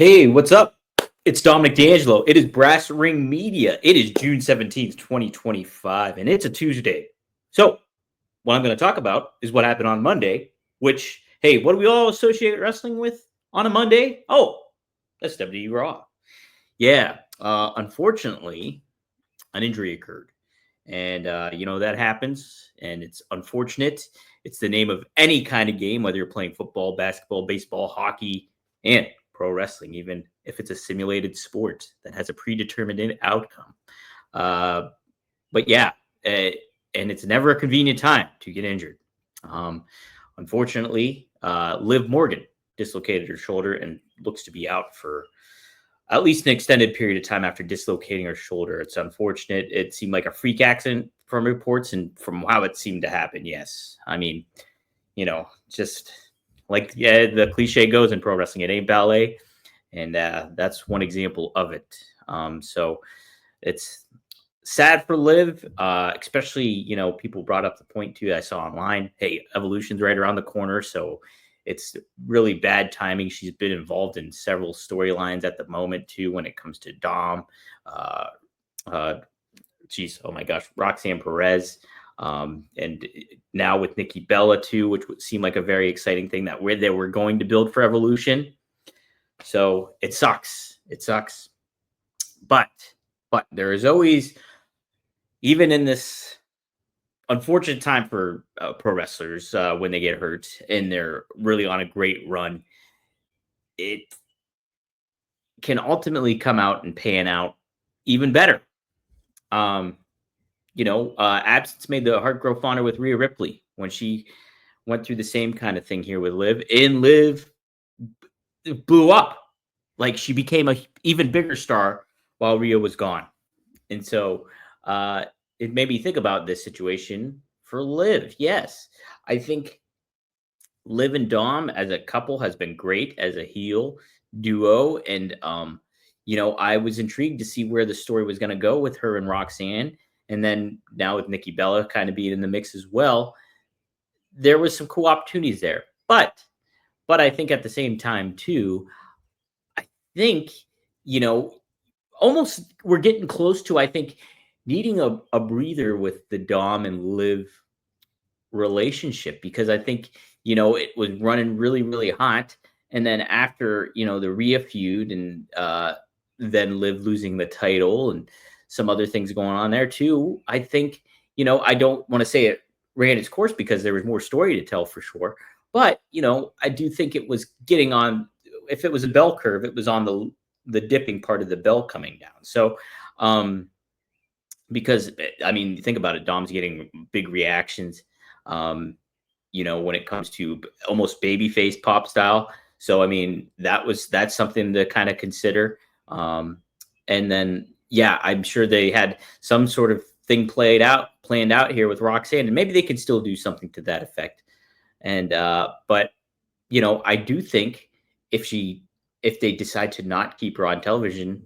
Hey, what's up? It's Dominic DeAngelo. It is Brass Ring Media. It is June 17th, 2025, and it's a Tuesday. So, what I'm going to talk about is what happened on Monday, which, hey, what do we all associate wrestling with on a Monday? Oh, that's WWE Raw. Yeah, unfortunately, an injury occurred. And, that happens, and it's unfortunate. It's the name of any kind of game, whether you're playing football, basketball, baseball, hockey, and pro wrestling, even if it's a simulated sport that has a predetermined outcome. Uh, but yeah, uh, and it's never a convenient time to get injured. Um, Unfortunately, Liv Morgan dislocated her shoulder and looks to be out for at least an extended period of time after dislocating her shoulder. It's unfortunate. It seemed like a freak accident from reports and from how it seemed to happen. Yes. I mean, just like the cliche goes in pro wrestling, it ain't ballet. And that's one example of it. So it's sad for Liv, especially, people brought up the point too I saw online. Hey, Evolution's right around the corner. So it's really bad timing. She's been involved in several storylines at the moment too when it comes to Dom. Uh, uh, oh my gosh, Roxanne Perez. And now with Nikki Bella too, which would seem like a very exciting thing that they were going to build for Evolution. So it sucks. It sucks. But there is always, even in this unfortunate time for pro wrestlers when they get hurt and they're really on a great run, it can ultimately come out and pan out even better. Absence made the heart grow fonder with Rhea Ripley when she went through the same kind of thing here with Liv. And Liv blew up. Like, she became a even bigger star while Rhea was gone. And so it made me think about this situation for Liv. Yes, I think Liv and Dom as a couple has been great as a heel duo. And, I was intrigued to see where the story was going to go with her and Roxanne. And then now with Nikki Bella kind of being in the mix as well, there was some cool opportunities there. But I think at the same time, too, I think, you know, almost we're getting close to, I think, needing a breather with the Dom and Liv relationship, because I think, it was running really, really hot. And then after, the Rhea feud and then Liv losing the title and some other things going on there too, I think, I don't want to say it ran its course because there was more story to tell for sure. But, I do think it was getting on, if it was a bell curve, it was on the dipping part of the bell coming down. So, because I mean, think about it, Dom's getting big reactions, when it comes to almost babyface pop style. So, I mean, that's something to kind of consider. And then, yeah, I'm sure they had some sort of thing planned out here with Roxanne, and maybe they can still do something to that effect. And, but, I do think if they decide to not keep her on television,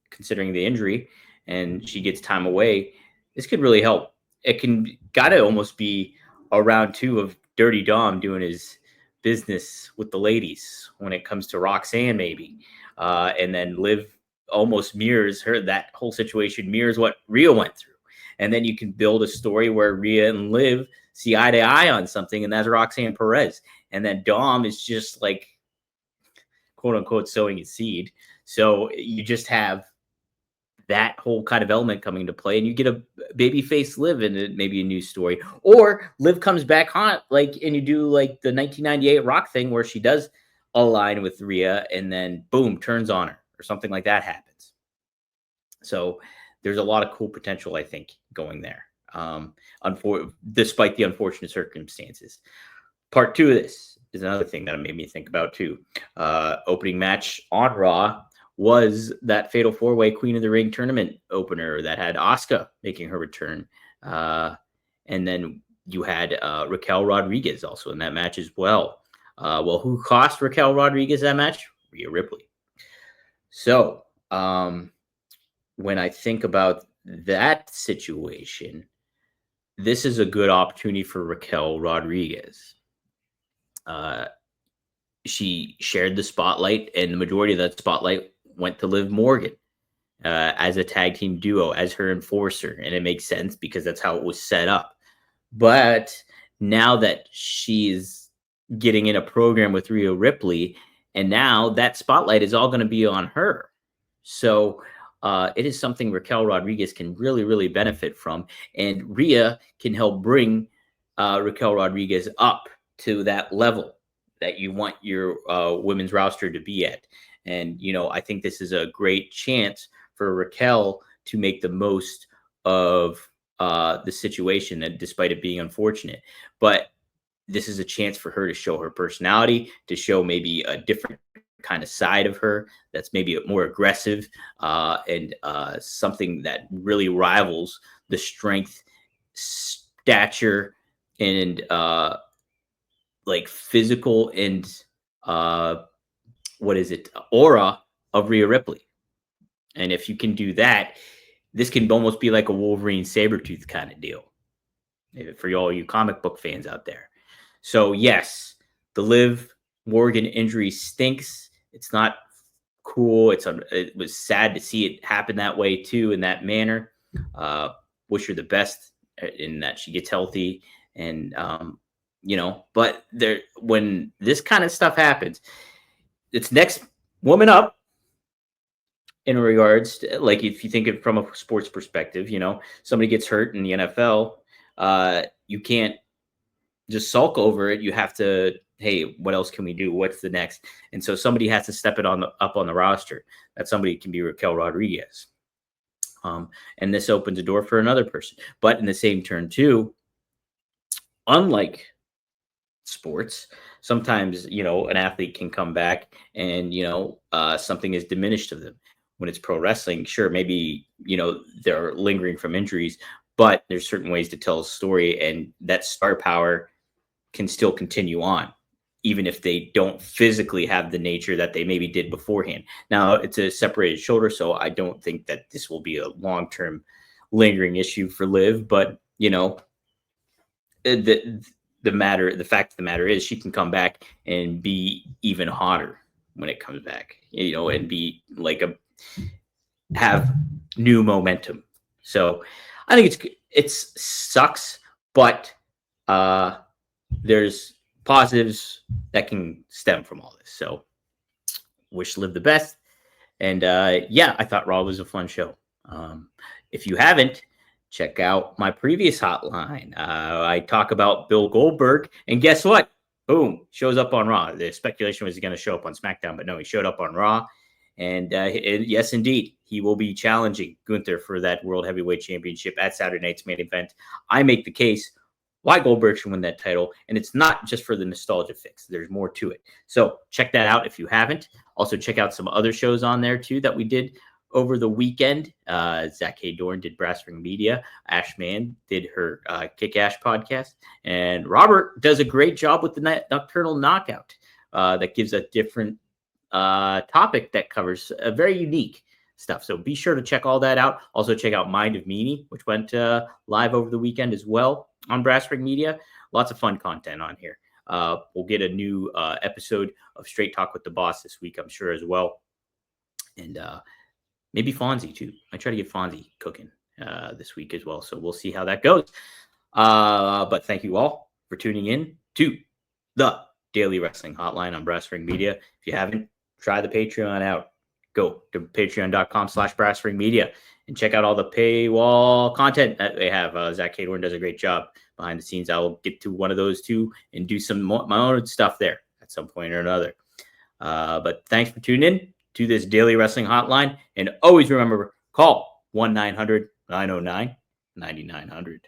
considering the injury, and she gets time away, this could really help. It can gotta almost be a round two of Dirty Dom doing his business with the ladies when it comes to Roxanne, maybe. And then Liv almost mirrors her, that whole situation mirrors what Rhea went through. And then you can build a story where Rhea and Liv see eye to eye on something, and that's Roxanne Perez. And then Dom is just like, quote unquote, sowing his seed. So you just have that whole kind of element coming into play, and you get a baby face Liv in maybe a new story, or Liv comes back hot, like, and you do like the 1998 Rock thing where she does align with Rhea and then boom, turns on her, or something like that happens. So there's a lot of cool potential, I think, going there. Despite the unfortunate circumstances. Part two of this is another thing that made me think about too. Opening match on Raw was that Fatal 4-Way Queen of the Ring tournament opener that had Asuka making her return. And then you had Raquel Rodriguez also in that match as well. Well, who cost Raquel Rodriguez that match? Rhea Ripley. So when I think about that situation, this is a good opportunity for Raquel Rodriguez. she shared the spotlight, and the majority of that spotlight went to Liv Morgan as a tag team duo, as her enforcer. And it makes sense because that's how it was set up. But now that she's getting in a program with Rhea Ripley, and now that spotlight is all going to be on her. So it is something Raquel Rodriguez can really, really benefit from. And Rhea can help bring Raquel Rodriguez up to that level that you want your women's roster to be at. And, I think this is a great chance for Raquel to make the most of the situation, and despite it being unfortunate. But this is a chance for her to show her personality, to show maybe a different kind of side of her that's maybe more aggressive and something that really rivals the strength, stature, and like physical and aura of Rhea Ripley. And if you can do that, this can almost be like a Wolverine Sabretooth kind of deal for all you comic book fans out there. So yes, the Liv Morgan injury stinks. It's not cool. It was sad to see it happen that way too, in that manner. Wish her the best in that she gets healthy, and but when this kind of stuff happens, it's next woman up. In regards to, like, if you think of it from a sports perspective, somebody gets hurt in the NFL, you can't just sulk over it. You have to, hey, what else can we do? What's the next? And so somebody has to step it up on the roster. That somebody can be Raquel Rodriguez. And this opens a door for another person. But in the same turn too, unlike sports, sometimes, an athlete can come back and, something is diminished of them. When it's pro wrestling, sure, maybe, they're lingering from injuries, but there's certain ways to tell a story, and that star power can still continue on, even if they don't physically have the nature that they maybe did beforehand. Now, it's a separated shoulder, so I don't think that this will be a long-term lingering issue for Liv, but, the fact of the matter is she can come back and be even hotter when it comes back, and be like have new momentum. So I think it sucks, but there's positives that can stem from all this. So wish Liv the best. And I thought Raw was a fun show. If you haven't, check out my previous hotline. I talk about Bill Goldberg, and guess what? Boom, shows up on Raw. The speculation was going to show up on SmackDown, but no, he showed up on Raw. And yes, indeed, he will be challenging Gunther for that World Heavyweight Championship at Saturday night's main event. I make the case why Goldberg should win that title, and it's not just for the nostalgia fix. There's more to it. So check that out if you haven't. Also, check out some other shows on there, too, that we did over the weekend. Zach K. Dorn did Brass Ring Media. Ash Mann did her Kick Ash podcast. And Robert does a great job with the Nocturnal Knockout that gives a different topic that covers a very unique stuff. So be sure to check all that out. Also check out Mind of Meanie, which went live over the weekend as well on Brass Ring Media. Lots of fun content on here. We'll get a new episode of Straight Talk with the Boss this week, I'm sure, as well. And maybe Fonzie too. I try to get Fonzie cooking this week as well. So we'll see how that goes. But thank you all for tuning in to the Daily Wrestling Hotline on Brass Ring Media. If you haven't, try the Patreon out. Go to patreon.com/brassringmedia and check out all the paywall content that they have. Zach Cadorn does a great job behind the scenes. I will get to one of those too and do some my own stuff there at some point or another. But thanks for tuning in to this Daily Wrestling Hotline. And always remember, call 1-900-909-9900.